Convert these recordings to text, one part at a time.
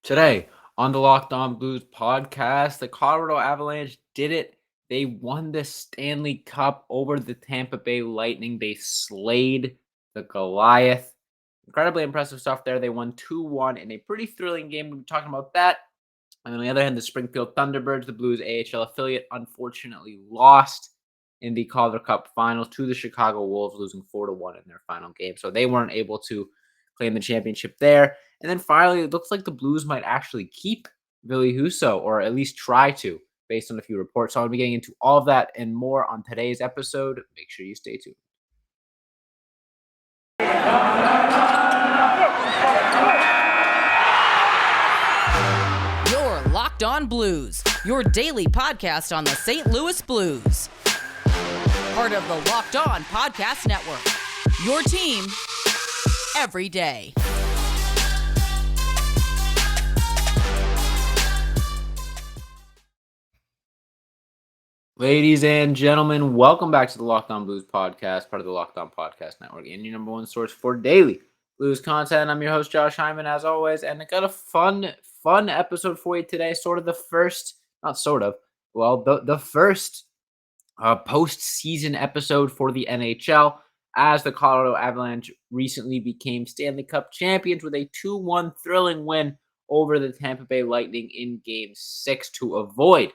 Today on the Locked On Blues podcast, the Colorado Avalanche did it. They won the Stanley Cup over the Tampa Bay Lightning. They slayed the Goliath. Incredibly impressive stuff there. They won 2-1 in a pretty thrilling game. We'll be talking about that. And on the other hand, the Springfield Thunderbirds, the Blues AHL affiliate, unfortunately lost in the Calder Cup Finals to the Chicago Wolves, losing 4-1 in their final game. So they weren't able to claim the championship there. And then finally, it looks like the Blues might actually keep Ville Husso, or at least try to, based on a few reports. So I'll be getting into all of that and more on today's episode. Make sure you stay tuned. You're Locked On Blues, your daily podcast on the St. Louis Blues. Part of the Locked On Podcast Network, your team every day. Ladies and gentlemen, welcome back to the Locked On Blues podcast, part of the Locked On Podcast Network, and your number one source for daily Blues content. I'm your host, Josh Hyman, as always, and I got a fun episode for you today. The first postseason episode for the NHL, as the Colorado Avalanche recently became Stanley Cup champions with a 2-1 thrilling win over the Tampa Bay Lightning in Game 6 to avoid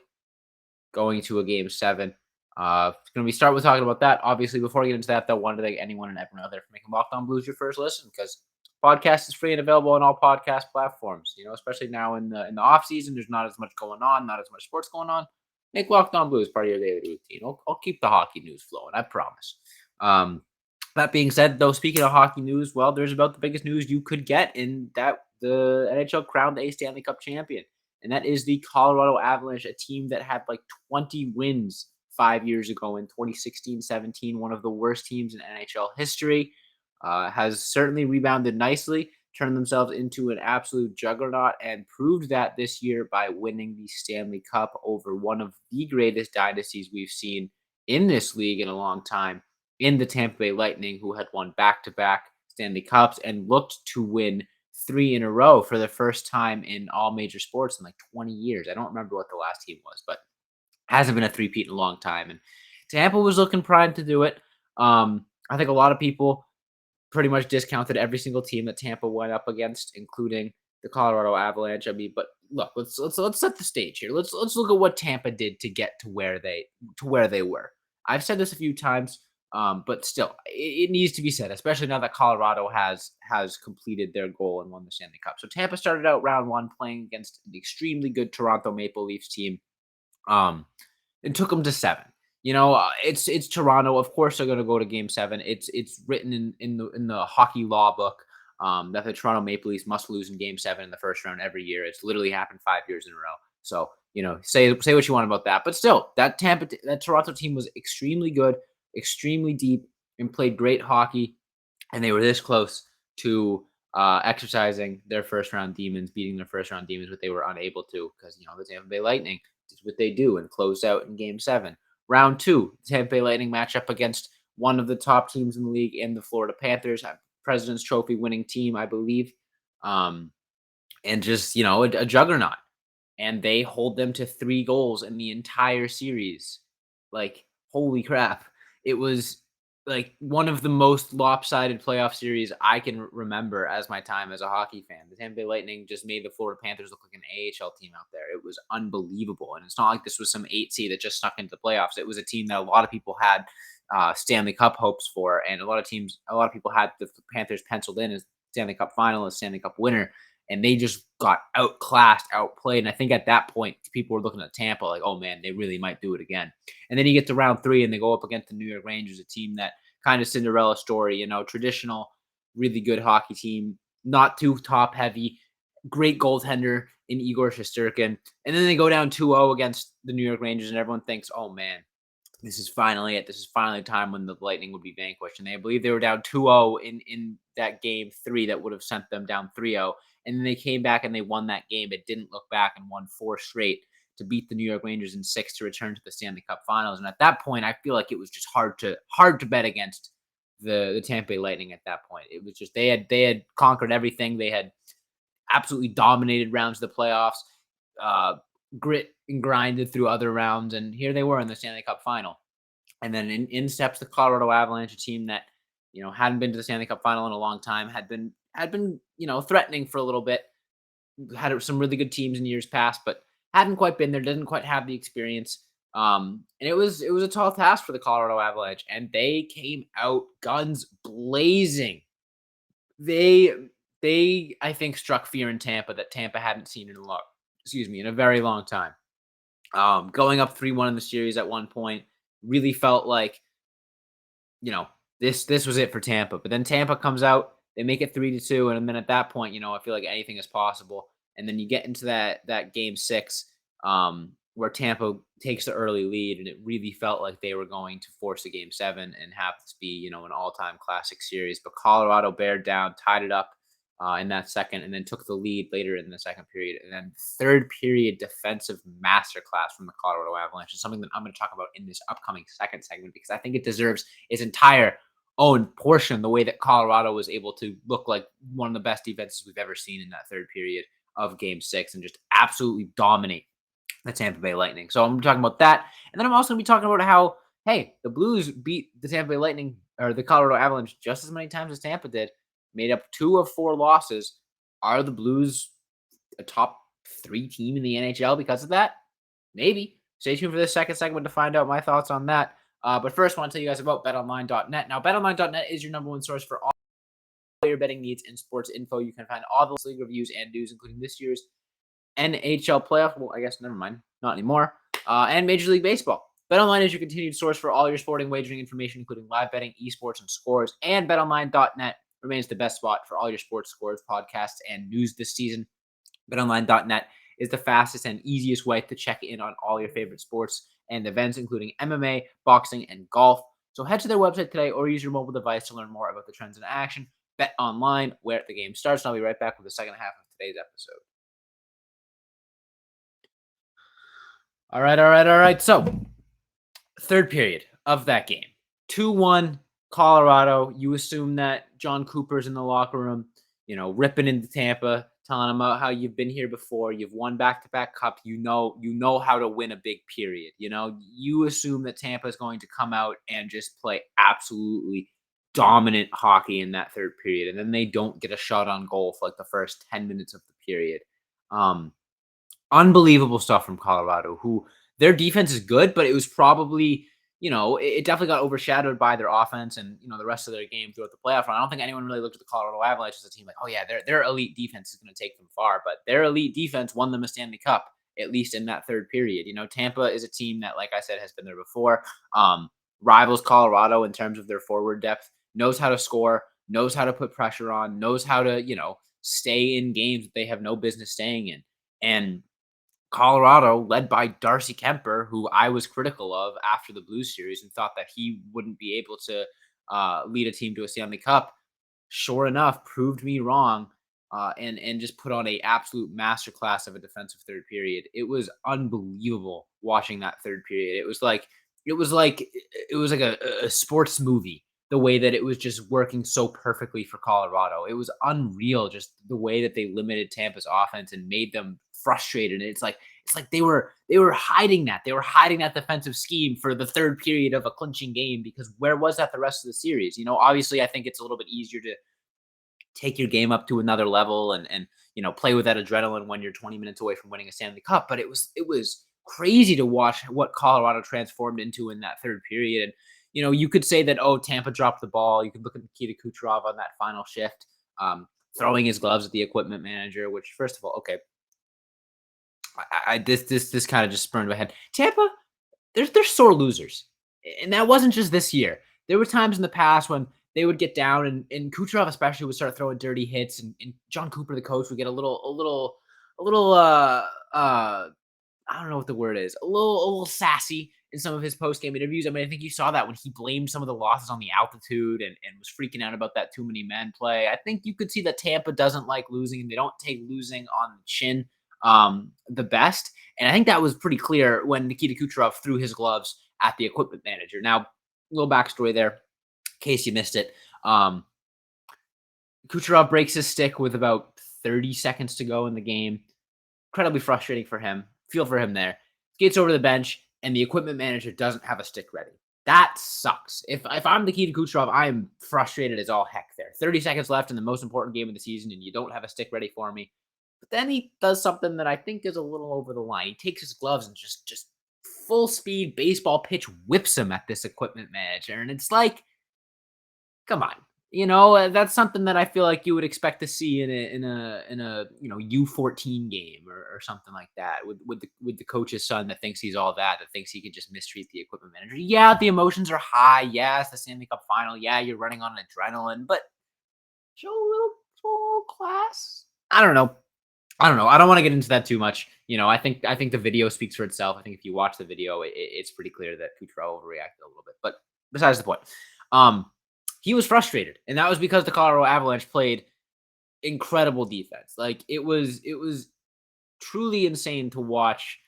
going to a Game 7. Going to be start with talking about that. Obviously, before I get into that, though, I wanted to thank anyone and everyone out there for making Locked On Blues your first listen, because podcast is free and available on all podcast platforms. Especially now in the off season, there's not as much going on, not as much sports going on. Make Locked On Blues part of your daily routine. I'll keep the hockey news flowing, I promise. That being said, though, speaking of hockey news, well, there's about the biggest news you could get in that the NHL crowned a Stanley Cup champion. And that is the Colorado Avalanche, a team that had like 20 wins 5 years ago in 2016-17, one of the worst teams in NHL history. Has certainly rebounded nicely, turned themselves into an absolute juggernaut, and proved that this year by winning the Stanley Cup over one of the greatest dynasties we've seen in this league in a long time, in the Tampa Bay Lightning, who had won back-to-back Stanley Cups and looked to win 3 in a row for the first time in all major sports in like 20 years. I don't remember what the last team was, but hasn't been a three-peat in a long time. And Tampa was looking primed to do it. I think a lot of people pretty much discounted every single team that Tampa went up against, including the Colorado Avalanche. But look, let's set the stage here. Let's look at what Tampa did to get to where they were. I've said this a few times. But still, it needs to be said, especially now that Colorado has completed their goal and won the Stanley Cup. So Tampa started out round one playing against an extremely good Toronto Maple Leafs team, and took them to 7. It's Toronto. Of course, they're going to go to Game 7. It's written in the hockey law book that the Toronto Maple Leafs must lose in Game 7 in the first round every year. It's literally happened 5 years in a row. So say what you want about that, but still, that Toronto team was extremely good, extremely deep, and played great hockey, and they were this close to exercising their first round demons, beating their first round demons, but they were unable to because the Tampa Bay Lightning did what they do and closed out in Game 7. Round 2, the Tampa Bay Lightning match up against one of the top teams in the league, in the Florida Panthers, President's Trophy winning team, I believe, and just a juggernaut, and they hold them to 3 goals in the entire series. Like, holy crap. It was like one of the most lopsided playoff series I can remember as my time as a hockey fan. The Tampa Bay Lightning just made the Florida Panthers look like an AHL team out there. It was unbelievable. And it's not like this was some 8 seed that just snuck into the playoffs. It was a team that a lot of people had Stanley Cup hopes for. And a lot of people had the Panthers penciled in as Stanley Cup finalist, Stanley Cup winner. And they just got outclassed, outplayed. And I think at that point, people were looking at Tampa like, oh, man, they really might do it again. And then you get to round 3 and they go up against the New York Rangers, a team that kind of Cinderella story, traditional, really good hockey team, not too top heavy, great goaltender in Igor Shesterkin. And then they go down 2-0 against the New York Rangers, and everyone thinks, oh, man, this is finally it. This is finally the time when the Lightning would be vanquished. And I believe they were down 2-0 in that Game 3 that would have sent them down 3-0. And then they came back and they won that game, but didn't look back and won 4 straight to beat the New York Rangers in 6 to return to the Stanley Cup Finals. And at that point, I feel like it was just hard to bet against the Tampa Bay Lightning at that point. It was just they had conquered everything. They had absolutely dominated rounds of the playoffs, grit and grinded through other rounds, and here they were in the Stanley Cup final. And then in steps the Colorado Avalanche, a team that hadn't been to the Stanley Cup final in a long time, had been threatening for a little bit, had some really good teams in years past, but hadn't quite been there, didn't quite have the experience. And it was a tall task for the Colorado Avalanche, and they came out guns blazing. They they I think struck fear in Tampa that Tampa hadn't seen in a very long time. Going up 3-1 in the series at one point really felt like, you know, this was it for Tampa. But then Tampa comes out, they make it 3-2, and then at that point, I feel like anything is possible. And then you get into that game six, where Tampa takes the early lead, and it really felt like they were going to force a game seven and have this be, an all-time classic series. But Colorado bared down, tied it up in that second, and then took the lead later in the second period. And then third period defensive masterclass from the Colorado Avalanche is something that I'm going to talk about in this upcoming second segment, because I think it deserves its entire own portion, the way that Colorado was able to look like one of the best defenses we've ever seen in that third period of game six and just absolutely dominate the Tampa Bay Lightning. So I'm talking about that. And then I'm also going to be talking about how, hey, the Blues beat the Tampa Bay Lightning or the Colorado Avalanche just as many times as Tampa did, made up 2 of 4 losses. Are the Blues a top 3 team in the NHL because of that? Maybe. Stay tuned for this second segment to find out my thoughts on that. But first, I want to tell you guys about betonline.net. Now, betonline.net is your number one source for all your betting needs and sports info. You can find all the league reviews and news, including this year's NHL playoff. Well, I guess never mind, not anymore. And Major League Baseball. BetOnline is your continued source for all your sporting wagering information, including live betting, esports, and scores. And BetOnline.net remains the best spot for all your sports scores, podcasts, and news this season. BetOnline.net is the fastest and easiest way to check in on all your favorite sports and events, including MMA, boxing, and golf. So head to their website today or use your mobile device to learn more about the trends in action. Bet online, where the game starts. And I'll be right back with the second half of today's episode. All right. So, third period of that game. 2-1 Colorado. You assume that John Cooper's in the locker room, ripping into Tampa, telling them about how you've been here before. You've won back-to-back cup. You know how to win a big period. You assume that Tampa is going to come out and just play absolutely dominant hockey in that third period. And then they don't get a shot on goal for like the first 10 minutes of the period. Unbelievable stuff from Colorado, who their defense is good, but it was probably, it definitely got overshadowed by their offense and, the rest of their game throughout the playoff run. I don't think anyone really looked at the Colorado Avalanche as a team like, oh yeah, their elite defense is going to take them far, but their elite defense won them a Stanley Cup, at least in that third period. Tampa is a team that, like I said, has been there before. Rivals Colorado in terms of their forward depth, knows how to score, knows how to put pressure on, knows how to, stay in games that they have no business staying in. And Colorado, led by Darcy Kemper, who I was critical of after the Blues series and thought that he wouldn't be able to lead a team to a Stanley Cup, sure enough, proved me wrong and just put on a absolute masterclass of a defensive third period. It was unbelievable watching that third period. It was like a sports movie, the way that it was just working so perfectly for Colorado. It was unreal, just the way that they limited Tampa's offense and made them frustrated. And it's like they were hiding that. They were hiding that defensive scheme for the third period of a clinching game, because where was that the rest of the series? Obviously I think it's a little bit easier to take your game up to another level and play with that adrenaline when you're 20 minutes away from winning a Stanley Cup. But it was crazy to watch what Colorado transformed into in that third period. And you could say that, oh, Tampa dropped the ball. You could look at Nikita Kucherov on that final shift, throwing his gloves at the equipment manager, which, first of all, okay, this kind of just spurned my head. Tampa, they're sore losers, and that wasn't just this year. There were times in the past when they would get down, and Kucherov especially would start throwing dirty hits, and John Cooper, the coach, would get a little I don't know what the word is, a little sassy in some of his post-game interviews. I mean, I think you saw that when he blamed some of the losses on the altitude and was freaking out about that too many men play. I think you could see that Tampa doesn't like losing, and they don't take losing on the chin the best. And I think that was pretty clear when Nikita Kucherov threw his gloves at the equipment manager. Now, a little backstory there, in case you missed it. Kucherov breaks his stick with about 30 seconds to go in the game. Incredibly frustrating for him. Feel for him there. Gets over the bench, and the equipment manager doesn't have a stick ready. That sucks. If I'm the Nikita Kucherov, I am frustrated as all heck there. 30 seconds left in the most important game of the season, and you don't have a stick ready for me. But then he does something that I think is a little over the line. He takes his gloves and just full speed baseball pitch whips him at this equipment manager. And it's like, come on. That's something that I feel like you would expect to see in a U14 game or something like that with the coach's son that thinks he's all that thinks he could just mistreat the equipment manager. Yeah, the emotions are high. Yeah, it's the Stanley Cup final. Yeah, you're running on adrenaline, but show a little class. I don't know. I don't want to get into that too much. I think the video speaks for itself. I think if you watch the video, it's pretty clear that Kucherov overreacted a little bit. But besides the point, he was frustrated, and that was because the Colorado Avalanche played incredible defense. Like it was truly insane to watch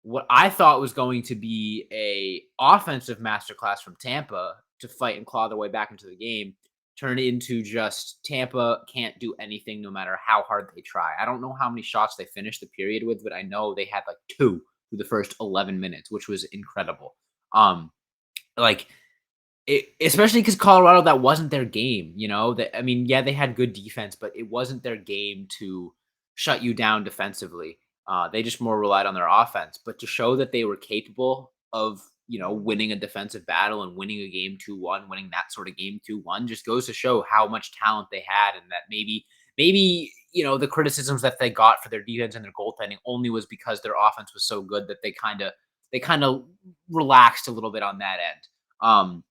what I thought was going to be a offensive masterclass from Tampa to fight and claw their way back into the game turn into just Tampa can't do anything no matter how hard they try. I don't know how many shots they finished the period with, but I know they had like 2 through the first 11 minutes, which was incredible. Especially because Colorado, that wasn't their game, yeah, they had good defense, but it wasn't their game to shut you down defensively. They just more relied on their offense, but to show that they were capable of, winning a defensive battle and winning a game 2-1, winning that sort of game 2-1 just goes to show how much talent they had. And that maybe, the criticisms that they got for their defense and their goaltending only was because their offense was so good that they kind of relaxed a little bit on that end.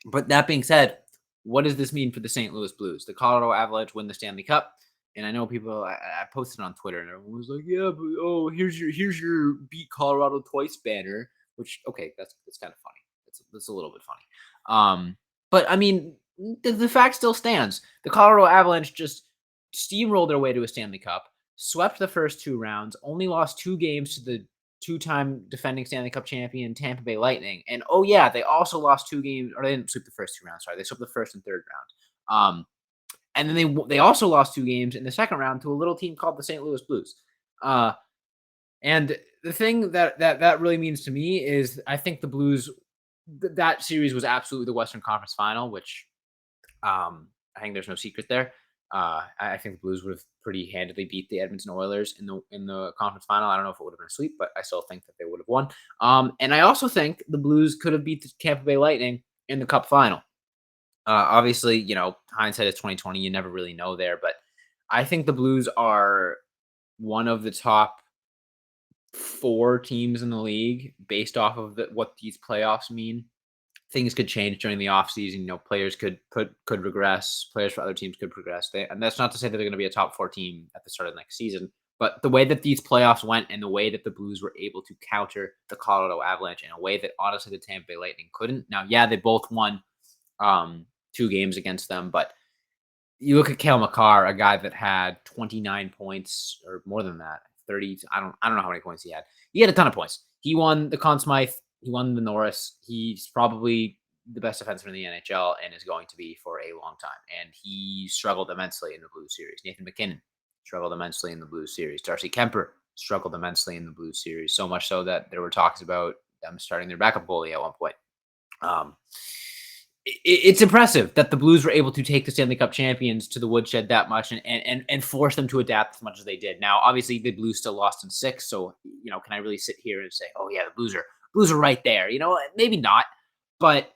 But that being said, what does this mean for the St. Louis Blues? The Colorado Avalanche win the Stanley Cup. And I know people, I posted on Twitter and everyone was like, yeah, but here's your beat Colorado twice banner, which, okay, that's kind of funny. That's a little bit funny. But I mean, the fact still stands. The Colorado Avalanche just steamrolled their way to a Stanley Cup, swept the first 2 rounds, only lost 2 games to the 2-time defending Stanley Cup champion Tampa Bay Lightning. And oh yeah, they also lost 2 games, or they didn't sweep the first 2 rounds. Sorry, they swept the first and third round. And then they also lost 2 games in the second round to a little team called the St. Louis Blues. And the thing that really means to me is I think the Blues, that series was absolutely the Western Conference Final, which I think there's no secret there. I think the Blues would have pretty handily beat the Edmonton Oilers in the conference final. I don't know if it would have been a sweep, but I still think that they would have won. And I also think the Blues could have beat the Tampa Bay Lightning in the Cup final. Obviously, hindsight is 2020. You never really know there, but I think the Blues are one of the top 4 teams in the league based off of what these playoffs mean. Things could change during the offseason. Players could regress. Players for other teams could progress. And that's not to say that they're going to be a top 4 team at the start of the next season. But the way that these playoffs went and the way that the Blues were able to counter the Colorado Avalanche in a way that honestly the Tampa Bay Lightning couldn't. Now, yeah, they both won 2 games against them, but you look at Cale Makar, a guy that had 29 points or more than that, 30. I don't know how many points he had. He had a ton of points. He won the Conn Smythe. He won the Norris. He's probably the best defenseman in the NHL and is going to be for a long time. And he struggled immensely in the Blues series. Nathan MacKinnon struggled immensely in the Blues series. Darcy Kemper struggled immensely in the Blues series, so much so that there were talks about them starting their backup goalie at one point. It's impressive that the Blues were able to take the Stanley Cup champions to the woodshed that much and force them to adapt as much as they did. Now, obviously, the Blues still lost in 6, so can I really sit here and say, oh yeah, the Blues are right there? Maybe not, but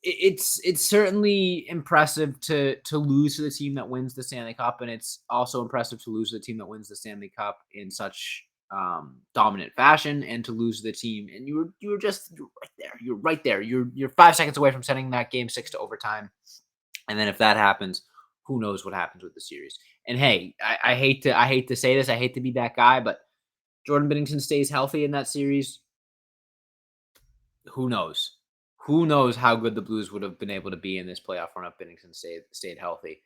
it's certainly impressive to lose to the team that wins the Stanley Cup, and it's also impressive to lose to the team that wins the Stanley Cup in such dominant fashion, and to lose the team. And you're right there. You're right there. You're 5 seconds away from sending that game 6 to overtime. And then if that happens, who knows what happens with the series? And hey, I hate to say this. I hate to be that guy, but Jordan Binnington stays healthy in that series. Who knows? Who knows how good the Blues would have been able to be in this playoff run if Binnington stayed healthy.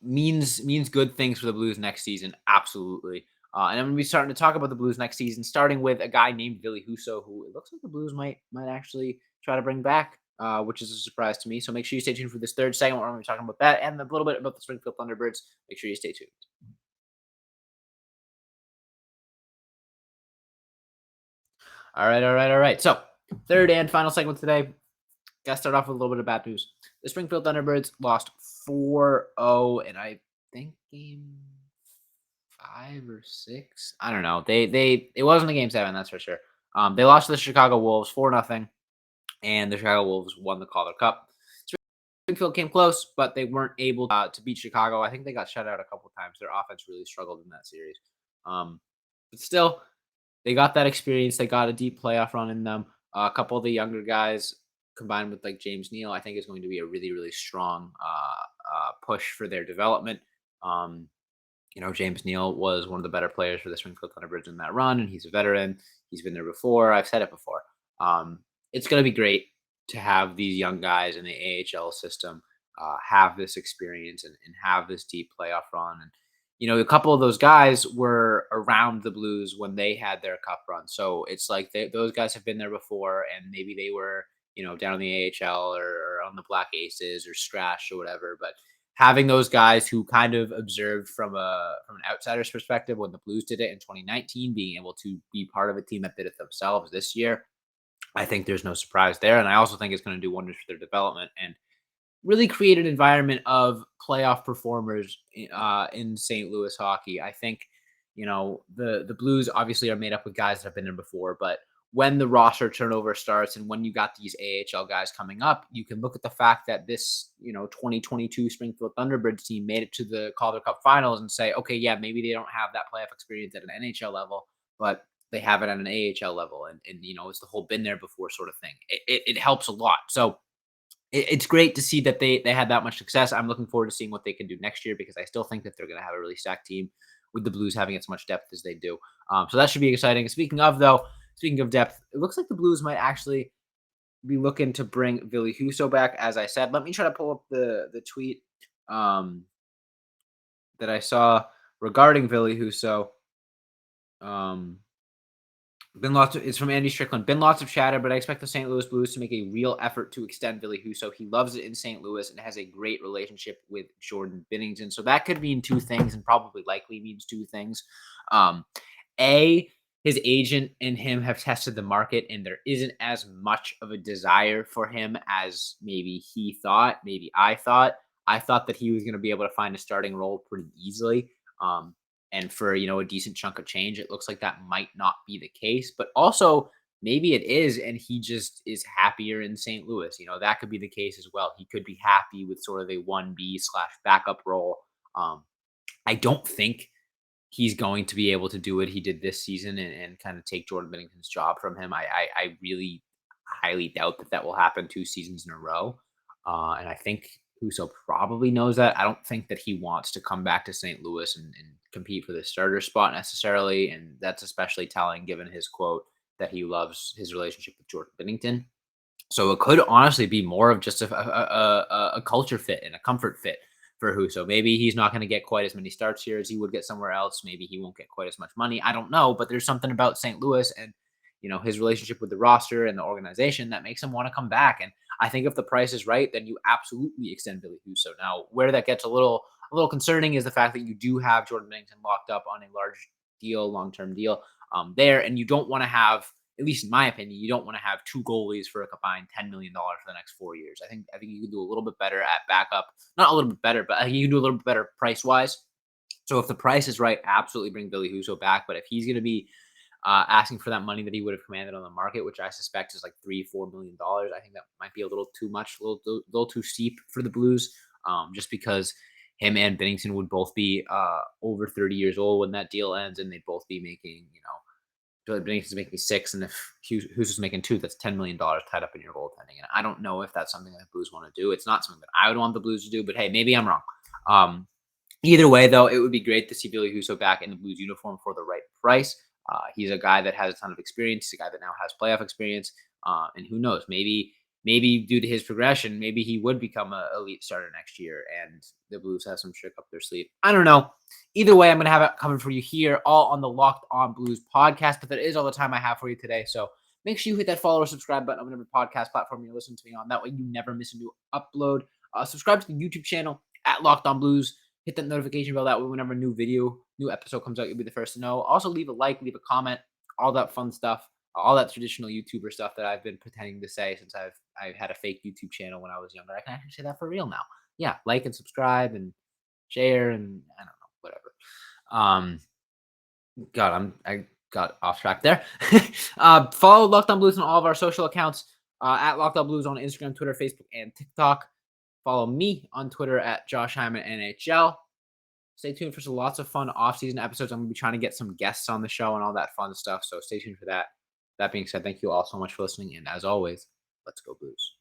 Means good things for the Blues next season. Absolutely. And I'm going to be starting to talk about the Blues next season, starting with a guy named Ville Husso, who it looks like the Blues might actually try to bring back which is a surprise to me. So make sure you stay tuned for this third segment where I'm going to be talking about that and a little bit about the Springfield Thunderbirds. Make sure you stay tuned. All right. So third and final segment today. Got to start off with a little bit of bad news. The Springfield Thunderbirds lost 4-0, and I think game 5 or 6. I don't know. It wasn't a game 7, that's for sure. They lost to the Chicago Wolves 4-0, and the Chicago Wolves won the Calder Cup. Springfield came close, but they weren't able to beat Chicago. I think they got shut out a couple times. Their offense really struggled in that series. But still, they got that experience. They got a deep playoff run in them. A couple of the younger guys combined with like James Neal, I think is going to be a really, really strong push for their development. James Neal was one of the better players for the Springfield Thunderbirds in that run, and he's a veteran. He's been there before. I've said it before. It's going to be great to have these young guys in the AHL system have this experience and have this deep playoff run. And, a couple of those guys were around the Blues when they had their cup run. So it's like those guys have been there before, and maybe they were, down in the AHL or on the Black Aces or Strash or whatever. But having those guys who kind of observed from an outsider's perspective when the Blues did it in 2019, being able to be part of a team that did it themselves this year, I think there's no surprise there. And I also think it's going to do wonders for their development and really create an environment of playoff performers in St. Louis hockey. I think, the Blues obviously are made up with guys that have been there before, but when the roster turnover starts and when you got these AHL guys coming up, you can look at the fact that this, 2022 Springfield Thunderbirds team made it to the Calder Cup Finals and say, okay, yeah, maybe they don't have that playoff experience at an NHL level, but they have it at an AHL level. And it's the whole been there before sort of thing. It helps a lot. So it's great to see that they had that much success. I'm looking forward to seeing what they can do next year because I still think that they're going to have a really stacked team with the Blues having as much depth as they do. So that should be exciting. Speaking of depth, it looks like the Blues might actually be looking to bring Ville Husso back. As I said, let me try to pull up the tweet that I saw regarding Ville Husso. It's from Andy Strickland. Been lots of chatter, but I expect the St. Louis Blues to make a real effort to extend Ville Husso. He loves it in St. Louis and has a great relationship with Jordan Binnington. So that could mean two things, and probably likely means two things. His agent and him have tested the market, and there isn't as much of a desire for him as maybe he thought. Maybe I thought. I thought that he was going to be able to find a starting role pretty easily. And for, a decent chunk of change, it looks like that might not be the case. But also, maybe it is, and he just is happier in St. Louis. That could be the case as well. He could be happy with sort of a 1B/backup role. I don't think he's going to be able to do what he did this season and kind of take Jordan Binnington's job from him. I really highly doubt that will happen 2 seasons in a row. And I think Husso probably knows that. I don't think that he wants to come back to St. Louis and compete for the starter spot necessarily. And that's especially telling given his quote that he loves his relationship with Jordan Binnington. So it could honestly be more of just a culture fit and a comfort fit for Husso. Maybe he's not going to get quite as many starts here as he would get somewhere else. Maybe he won't get quite as much money. I don't know, but there's something about St. Louis and his relationship with the roster and the organization that makes him want to come back. And I think if the price is right, then you absolutely extend Ville Husso. Now, where that gets a little concerning is the fact that you do have Jordan Binnington locked up on a large deal, long-term deal there, and you don't want to have, at least in my opinion, you don't want to have 2 goalies for a combined $10 million for the next 4 years. I think you can do a little bit better at backup, not a little bit better, but you can do a little bit better price-wise. So if the price is right, absolutely bring Ville Husso back. But if he's going to be asking for that money that he would have commanded on the market, which I suspect is like $3-4 million. I think that might be a little too much, a little too steep for the Blues, just because him and Binnington would both be over 30 years old when that deal ends, and they'd both be making, Binnington's making 6, and if Husso's making 2, that's $10 million tied up in your goaltending. And I don't know if that's something that the Blues want to do. It's not something that I would want the Blues to do, but hey, maybe I'm wrong. Either way, though, it would be great to see Ville Husso back in the Blues uniform for the right price. He's a guy that has a ton of experience. He's a guy that now has playoff experience. And who knows, maybe due to his progression, maybe he would become an elite starter next year and the Blues have some trick up their sleeve. I don't know. Either way, I'm going to have it coming for you here all on the Locked On Blues podcast. But that is all the time I have for you today. So make sure you hit that follow or subscribe button on whatever podcast platform you're listening to me on. That way you never miss a new upload. Subscribe to the YouTube channel at Locked On Blues. Hit that notification bell. That way whenever a new episode comes out, you'll be the first to know. Also, leave a like, leave a comment, all that fun stuff, all that traditional YouTuber stuff that I've been pretending to say since I've had a fake YouTube channel when I was younger. I can actually say that for real now. Yeah, like and subscribe and share and I don't know, whatever. I got off track there. Follow Locked On Blues on all of our social accounts at Locked On Blues on Instagram, Twitter, Facebook, and TikTok. Follow me on Twitter at Josh Hyman NHL. Stay tuned for some lots of fun off-season episodes. I'm going to be trying to get some guests on the show and all that fun stuff, so stay tuned for that. That being said, thank you all so much for listening, and as always, let's go Blues.